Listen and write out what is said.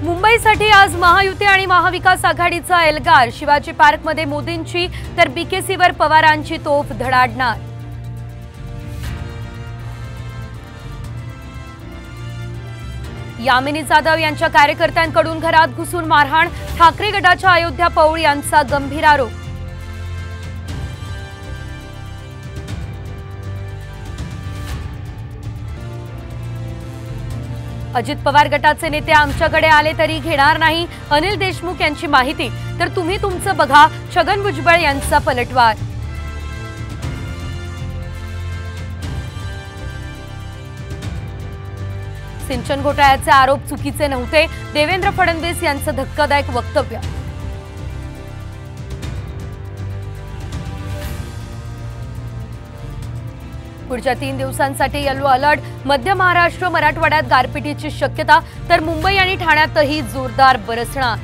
मुंबईसाठी आज महायुती आणि महाविकास आघाडीचा एल्गार। शिवाजी पार्कमध्ये मोदींची तर बीकेसीवर पवारांची तोफ धडाडणार। यामिनी जाधव यांच्या कार्यकर्त्यांकडून घरात घुसून मारहाण। ठाकरे गटाच्या अयोध्या पौळ यांचा गंभीर आरोप। अजित पवार गटाचे नेते आमच्याकडे आले तरी घेणार नाही। अनिल देशमुख यांची माहिती। तर तुम्ही तुमचं बघा, छगन भुजबळ यांचा पलटवार। सिंचन घोटाळ्याचे आरोप चुकीचे नव्हते, देवेंद्र फडणवीस यांचं धक्कादायक वक्तव्य। पुढच्या 3 दिवसांसाठी येलो अलर्ट। मध्य महाराष्ट्र मराठवाड्यात गारपिटीची शक्यता, तर मुंबई आणि ठाण्यातही जोरदार बरसणार।